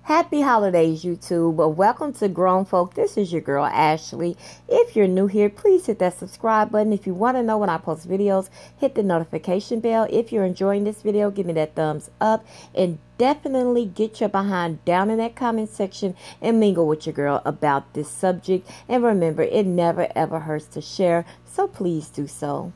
Happy holidays, YouTube. Welcome to Grown Folk. This is your girl, Ashley. If you're new here, please hit that subscribe button. If you want to know when I post videos, hit the notification bell. If you're enjoying this video, give me that thumbs up. And definitely get your behind down in that comment section and mingle with your girl about this subject. And remember, it never ever hurts to share, so please do so.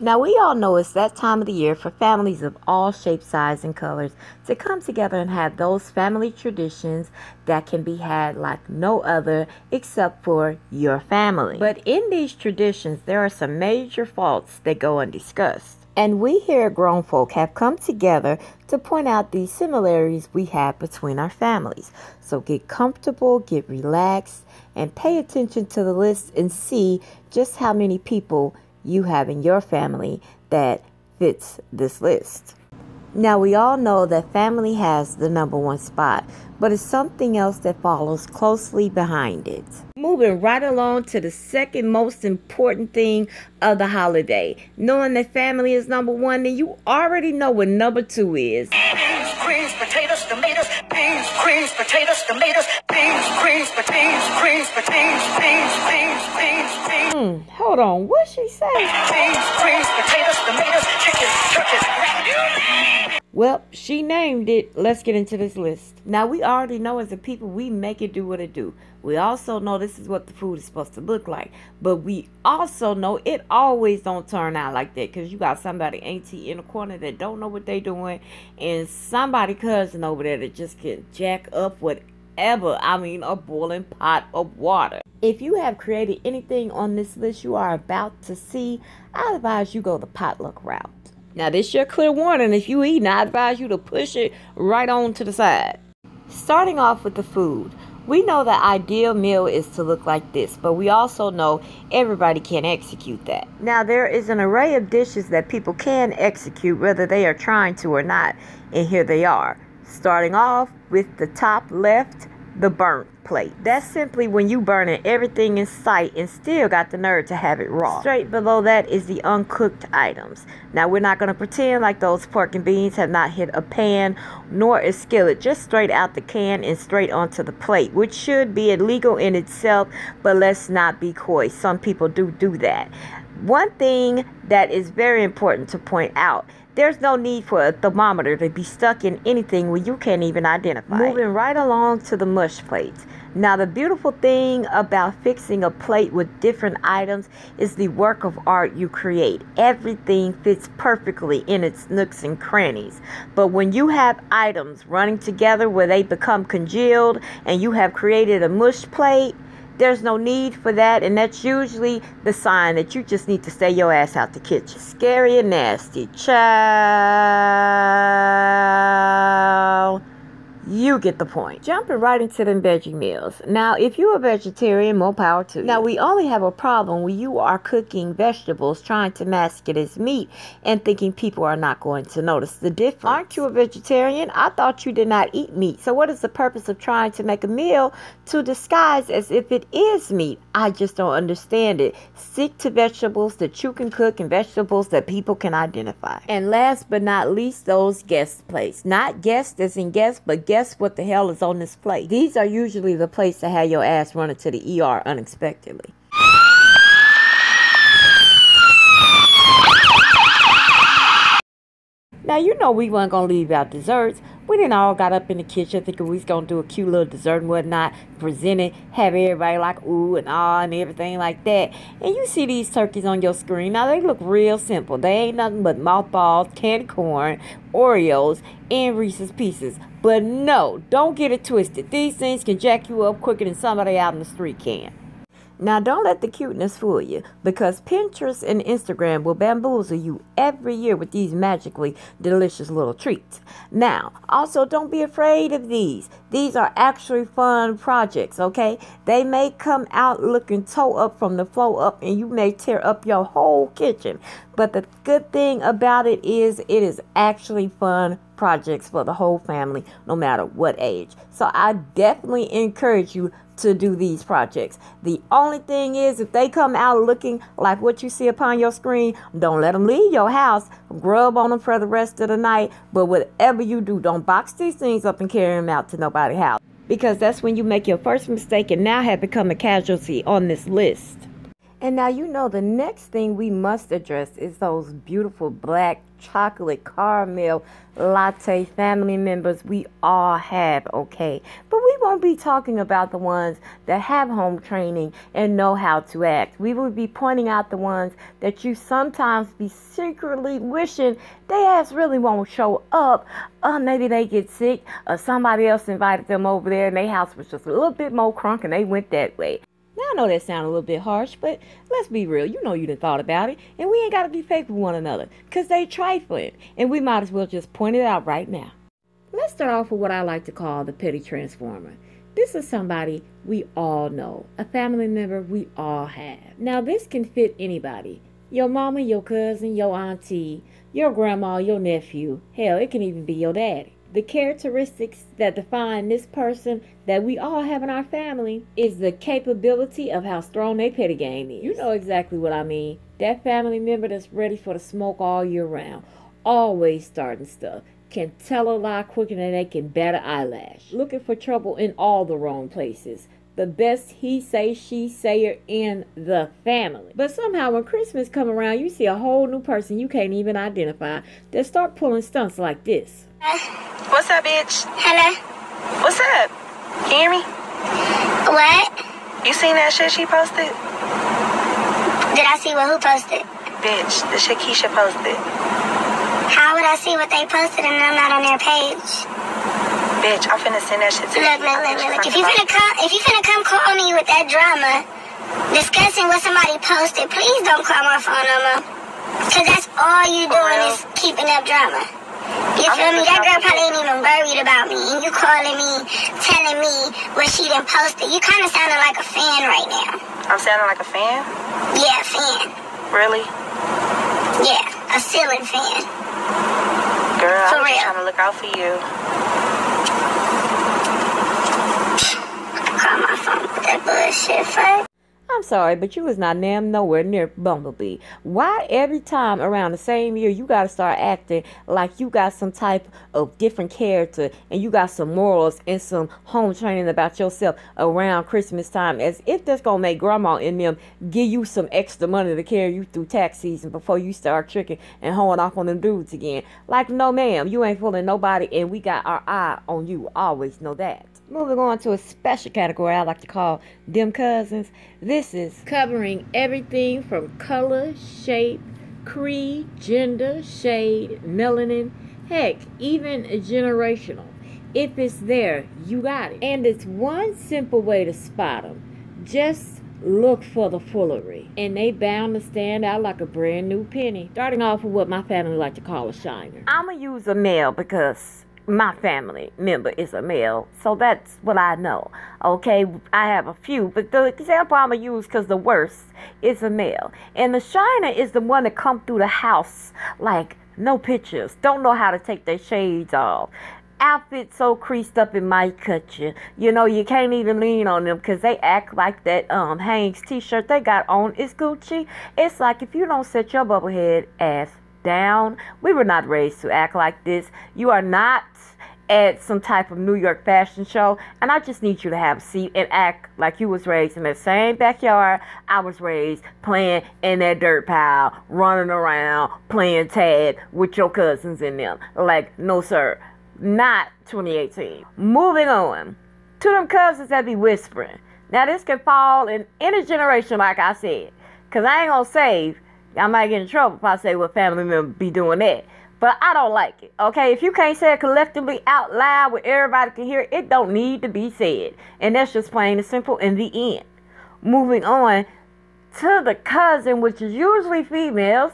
Now, we all know it's that time of the year for families of all shapes, sizes, and colors to come together and have those family traditions that can be had like no other except for your family. But in these traditions, there are some major faults that go undiscussed. And we here at Grown Folk have come together to point out these similarities we have between our families. So get comfortable, get relaxed, and pay attention to the list and see just how many people you have in your family that fits this list. Now, we all know that family has the #1 spot, but it's something else that follows closely behind it. Moving right along to the second most important thing of the holiday. Knowing that family is #1, then you already know what #2 is. Beans, greens, potatoes, tomatoes. Beans, greens, potatoes, tomatoes. Beans, greens, potatoes, greens, potatoes, beans, beans, beans, beans. Hold on, what she say? Beans, greens, potatoes, tomatoes, chicken, turkeys. Well, she named it. Let's get into this list. Now, we already know as a people, we make it do what it do. We also know this is what the food is supposed to look like. But we also know it always don't turn out like that. Because you got somebody auntie in the corner that don't know what they doing. And somebody cousin over there that just can jack up whatever. I mean, a boiling pot of water. If you have created anything on this list you are about to see, I advise you go the potluck route. Now, this is your clear warning. If you eat, I advise you to push it right on to the side. Starting off with the food. We know the ideal meal is to look like this, but we also know everybody can't execute that. Now, there is an array of dishes that people can execute whether they are trying to or not, and here they are. Starting off with the top left, the burnt plate. That's simply when you burning everything in sight and still got the nerve to have it raw. Straight below that is the uncooked items. Now, we're not going to pretend like those pork and beans have not hit a pan nor a skillet, just straight out the can and straight onto the plate, which should be illegal in itself, but let's not be coy. Some people do that. One thing that is very important to point out: there's no need for a thermometer to be stuck in anything when you can't even identify. Moving right along to the mush plates. Now, the beautiful thing about fixing a plate with different items is the work of art you create. Everything fits perfectly in its nooks and crannies. But when you have items running together where they become congealed and you have created a mush plate, there's no need for that, and that's usually the sign that you just need to stay your ass out the kitchen. Scary and nasty. Child. You get the point. Jumping right into them veggie meals. Now, if you're a vegetarian, more power to you. Now, we only have a problem when you are cooking vegetables, trying to mask it as meat, and thinking people are not going to notice the difference. Aren't you a vegetarian? I thought you did not eat meat. So what is the purpose of trying to make a meal to disguise as if it is meat? I just don't understand it. Stick to vegetables that you can cook and vegetables that people can identify. And last but not least, those guest plates. Not guest as in guest, but guess what the hell is on this plate. These are usually the place to have your ass running to the ER unexpectedly. Now, you know we weren't going to leave out desserts. We didn't all got up in the kitchen thinking we was going to do a cute little dessert and whatnot, present it, have everybody like ooh and ah and everything like that. And you see these turkeys on your screen. Now, they look real simple. They ain't nothing but mothballs, candy corn, Oreos, and Reese's Pieces. But no, don't get it twisted. These things can jack you up quicker than somebody out in the street can. Now, don't let the cuteness fool you, because Pinterest and Instagram will bamboozle you every year with these magically delicious little treats. Now, also don't be afraid of these. These are actually fun projects, okay? They may come out looking toe up from the floor up, and you may tear up your whole kitchen. But the good thing about it is actually fun projects for the whole family, no matter what age. So I definitely encourage you to do these projects. The only thing is, if they come out looking like what you see upon your screen, don't let them leave your house. Grub on them for the rest of the night. But whatever you do, don't box these things up and carry them out to nobody's house, because that's when you make your first mistake and now have become a casualty on this list. And now you know the next thing we must address is those beautiful black chocolate caramel latte family members we all have, okay? But we won't be talking about the ones that have home training and know how to act. We will be pointing out the ones that you sometimes be secretly wishing they ass really won't show up. Maybe they get sick, or somebody else invited them over there and their house was just a little bit more crunk and they went that way. Now, I know that sounds a little bit harsh, but let's be real. You know you done thought about it, and we ain't got to be fake with one another, because they trifling, and we might as well just point it out right now. Let's start off with what I like to call the petty transformer. This is somebody we all know, a family member we all have. Now, this can fit anybody. Your mama, your cousin, your auntie, your grandma, your nephew. Hell, it can even be your daddy. The characteristics that define this person that we all have in our family is the capability of how strong their petty game is. You know exactly what I mean. That family member that's ready for the smoke all year round. Always starting stuff. Can tell a lie quicker than they can bat an eyelash. Looking for trouble in all the wrong places. The best he say, she sayer in the family. But somehow when Christmas come around, you see a whole new person you can't even identify that start pulling stunts like this. What's up, bitch? Hello? What's up? Can you hear me? What? You seen that shit she posted? Did I see what? Who posted? Bitch, the shit Keisha posted. How would I see what they posted and I'm not on their page? Bitch, I'm finna send that shit to you. Look. If you finna come call me with that drama, discussing what somebody posted, please don't call my phone no more. Cause that's all you doing is keeping up drama. You feel me? That girl probably ain't even worried about me. And you calling me, telling me what she done posted. You kind of sounding like a fan right now. I'm sounding like a fan? Yeah, a fan. Really? Yeah, a ceiling fan. Girl, For I was real. just trying to look out for you. Call my phone with that bullshit first. I'm sorry, but you was not damn nowhere near Bumblebee. Why every time around the same year you gotta start acting like you got some type of different character and you got some morals and some home training about yourself around Christmas time, as if that's gonna make grandma and them give you some extra money to carry you through tax season before you start tricking and hoeing off on them dudes again? Like, no ma'am, you ain't fooling nobody and we got our eye on you. Always know that. Moving on to a special category I like to call them cousins. This is covering everything from color, shape, creed, gender, shade, melanin, heck, even generational. If it's there, you got it. And it's one simple way to spot them. Just look for the foolery. And they bound to stand out like a brand new penny. Starting off with what my family like to call a shiner. I'm going to use a male because my family member is a male, so that's what I know. Okay, I have a few, but the example I'm gonna use, because the worst is a male, and the shiner is the one that come through the house like no pictures, don't know how to take their shades off, outfit so creased up it might cut you. You know, you can't even lean on them because they act like that Hanes t-shirt they got on is Gucci. It's like, if you don't set your bubblehead ass down, we were not raised to act like this. You are not at some type of New York fashion show, and I just need you to have a seat and act like you was raised in that same backyard I was raised, playing in that dirt pile, running around, playing tag with your cousins in them. Like, no sir, not 2018. Moving on to them cousins that be whispering. Now this can fall in any generation, like I said, because I ain't gonna save. I might get in trouble if I say what family member be doing that. But I don't like it, okay? If you can't say it collectively out loud where everybody can hear it, it don't need to be said. And that's just plain and simple in the end. Moving on to the cousin, which is usually females,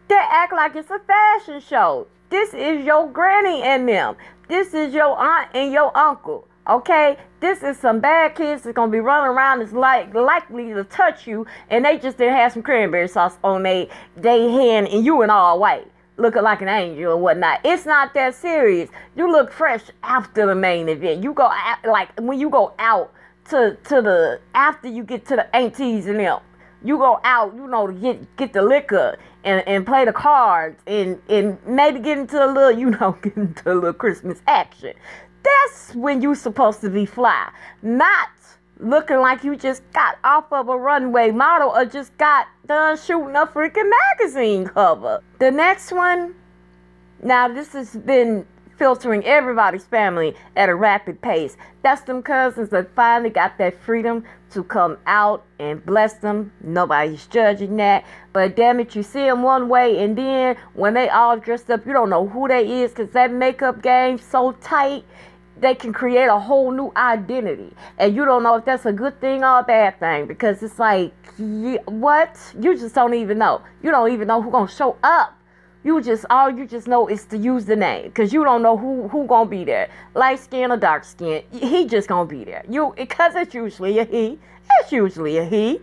they act like it's a fashion show. This is your granny and them. This is your aunt and your uncle. Okay, this is some bad kids that's gonna be running around that's likely to touch you, and they just didn't have some cranberry sauce on they hand, and you in all white. looking like an angel or whatnot. It's not that serious. You look fresh after the main event. You go out, like when you go out to the, after you get to the aunties and them, you go out, you know, to get the liquor and play the cards and maybe get into a little, you know, get into a little Christmas action. That's when you supposed to be fly, not looking like you just got off of a runway model or just got done shooting a freaking magazine cover. The next one, now this has been filtering everybody's family at a rapid pace. That's them cousins that finally got that freedom to come out and bless them. Nobody's judging that. But damn it, you see them one way, and then when they all dressed up, you don't know who they is because that makeup game's so tight. They can create a whole new identity. And you don't know if that's a good thing or a bad thing. Because it's like, what? You just don't even know. You don't even know who's going to show up. All you just know is to use the name. Because you don't know who going to be there. Light skin or dark skin. He just going to be there. Because it's usually a he. It's usually a he.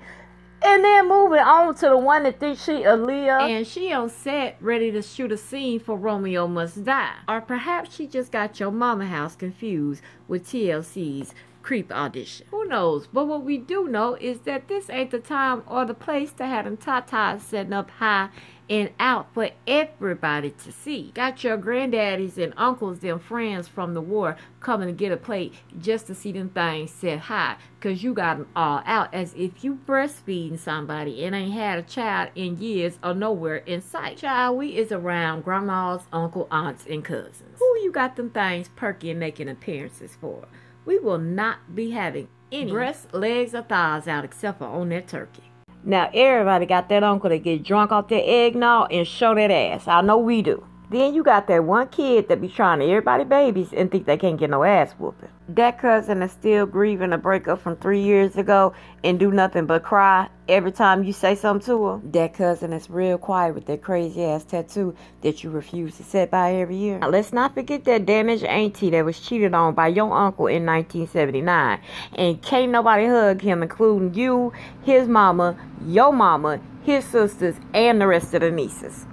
And then moving on to the one that thinks she Aaliyah. And she on set ready to shoot a scene for Romeo Must Die. Or perhaps she just got your mama house confused with TLC's Creep audition. Who knows? But what we do know is that this ain't the time or the place to have them tatas setting up high and out for everybody to see. Got your granddaddies and uncles, them friends from the war, coming to get a plate just to see them things set high. Because you got them all out as if you breastfeeding somebody and ain't had a child in years or nowhere in sight. Child, we is around grandmas, uncle, aunts, and cousins. Who you got them things perky and making appearances for? We will not be having any breasts, legs, or thighs out except for on that turkey. Now, everybody got that uncle that get drunk off their eggnog and show that ass. I know we do. Then you got that one kid that be trying to everybody babies and think they can't get no ass whooping. That cousin is still grieving a breakup from 3 years ago and do nothing but cry every time you say something to her. That cousin is real quiet with that crazy ass tattoo that you refuse to set by every year. Now, let's not forget that damaged auntie that was cheated on by your uncle in 1979. And can't nobody hug him, including you, his mama, your mama, his sisters, and the rest of the nieces.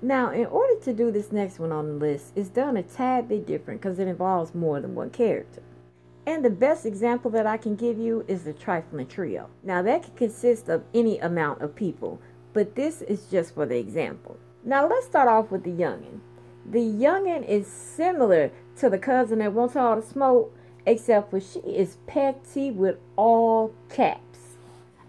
Now, in order to do this next one on the list, it's done a tad bit different because it involves more than one character. And the best example that I can give you is the trifling trio. Now, that can consist of any amount of people, but this is just for the example. Now, let's start off with the youngin'. The youngin' is similar to the cousin that wants all the smoke, except for she is petty with all caps.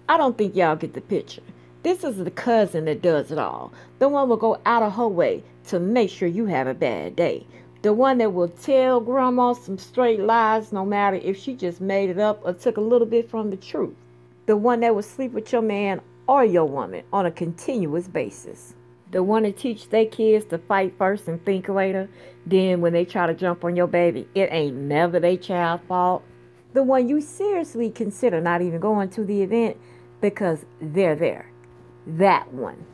I don't think y'all get the picture. This is the cousin that does it all. The one will go out of her way to make sure you have a bad day. The one that will tell grandma some straight lies no matter if she just made it up or took a little bit from the truth. The one that will sleep with your man or your woman on a continuous basis. The one that teach their kids to fight first and think later. Then when they try to jump on your baby, it ain't never their child's fault. The one you seriously consider not even going to the event because they're there. That one.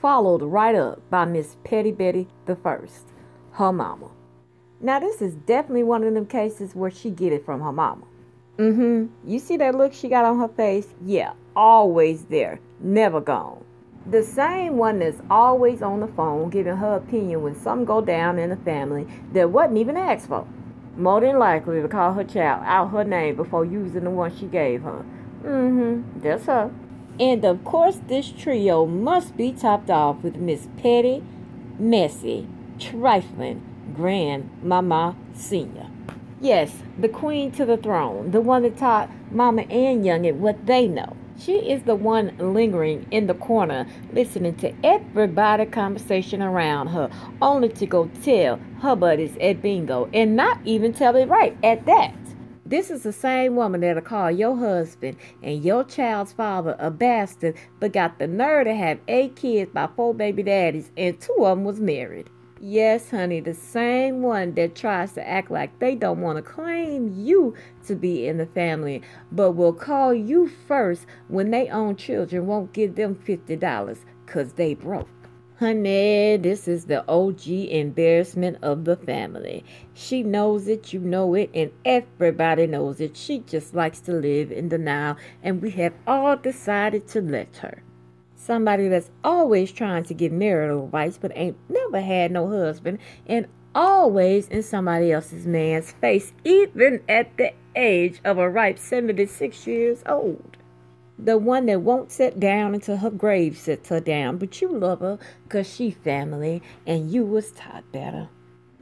Followed right up by Miss Petty Betty the First, her mama. Now this is definitely one of them cases where she get it from her mama. You see that look she got on her face? Yeah, always there, never gone. The same one that's always on the phone giving her opinion when something go down in the family that wasn't even asked for. More than likely to call her child out her name before using the one she gave her. That's her. And of course, this trio must be topped off with Miss Petty, Messy, Trifling, Grandmama Senior. Yes, the queen to the throne, the one that taught Mama and Youngin what they know. She is the one lingering in the corner, listening to everybody's conversation around her, only to go tell her buddies at bingo and not even tell it right at that. This is the same woman that'll call your husband and your child's father a bastard, but got the nerve to have 8 kids by 4 baby daddies, and 2 of them was married. Yes, honey, the same one that tries to act like they don't want to claim you to be in the family, but will call you first when they own children won't give them $50 because they broke. Honey, this is the OG embarrassment of the family. She knows it, you know it, and everybody knows it. She just likes to live in denial, and we have all decided to let her. Somebody that's always trying to get marital advice but ain't never had no husband and always in somebody else's man's face, even at the age of a ripe 76 years old. The one that won't sit down until her grave sits her down, but you love her because she family and you was taught better.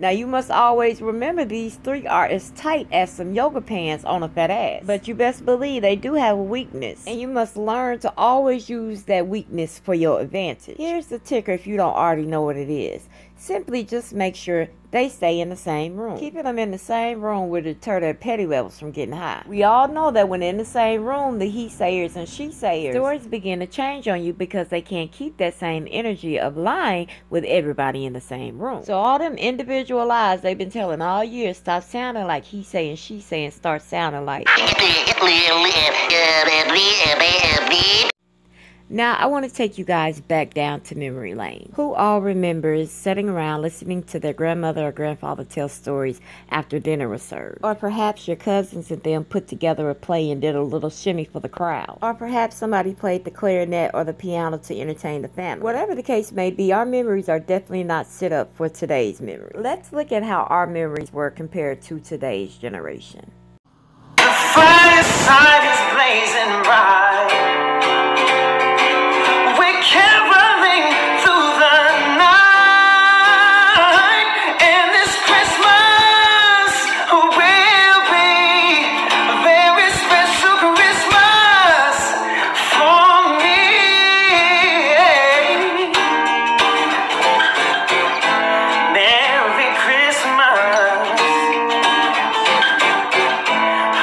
Now you must always remember these three are as tight as some yoga pants on a fat ass. But you best believe they do have a weakness. And you must learn to always use that weakness for your advantage. Here's the ticker if you don't already know what it is. Simply just make sure they stay in the same room. Keeping them in the same room will deter their petty levels from getting high. We all know that when in the same room, the he sayers and she sayers stories begin to change on you because they can't keep that same energy of lying with everybody in the same room. So all them individual lies they've been telling all year stop sounding like he say and she say and start sounding like. Now, I want to take you guys back down to memory lane. Who all remembers sitting around listening to their grandmother or grandfather tell stories after dinner was served? Or perhaps your cousins and them put together a play and did a little shimmy for the crowd. Or perhaps somebody played the clarinet or the piano to entertain the family. Whatever the case may be, our memories are definitely not set up for today's memories. Let's look at how our memories were compared to today's generation. The fireside is blazing bright. Caroling through the night, and this Christmas will be a very special Christmas for me. Merry Christmas.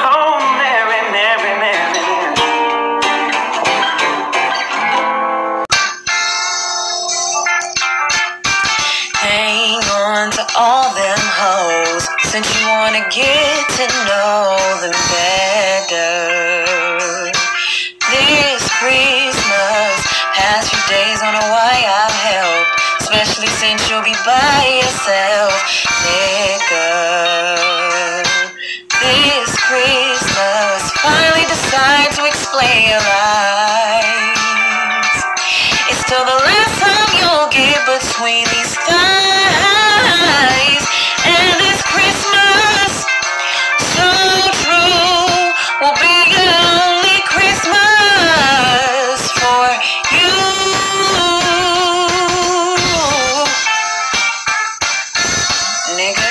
Oh, Merry, Merry, Merry. Hang on to all them hoes, since you wanna get to know them better. This Christmas, past few days on a why I've helped, especially since you'll be by yourself, nigga. This Christmas, finally decide to explain your lies. It's still the last time you'll get between these thighs. And this Christmas, so true, will be your only Christmas for you. Nigga.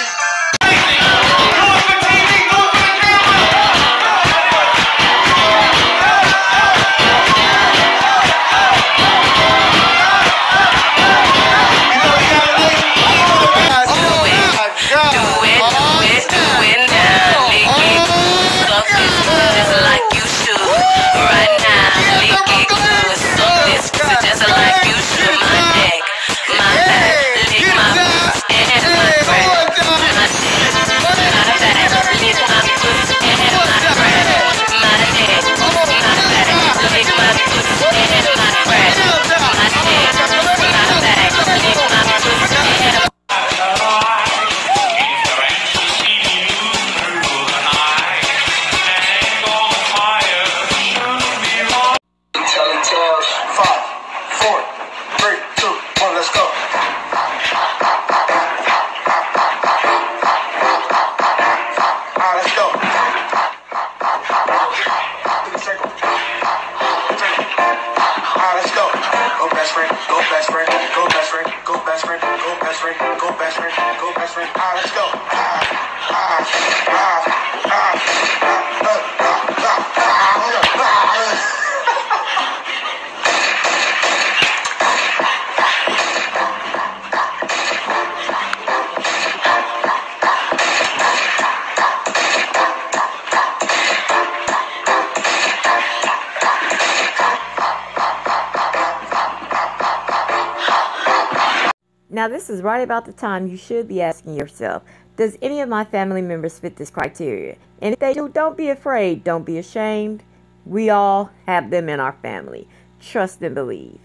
Now this is right about the time you should be asking yourself, does any of my family members fit this criteria? And if they do, don't be afraid, don't be ashamed. We all have them in our family. Trust and believe.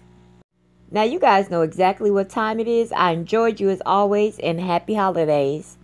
Now you guys know exactly what time it is. I enjoyed you as always and happy holidays.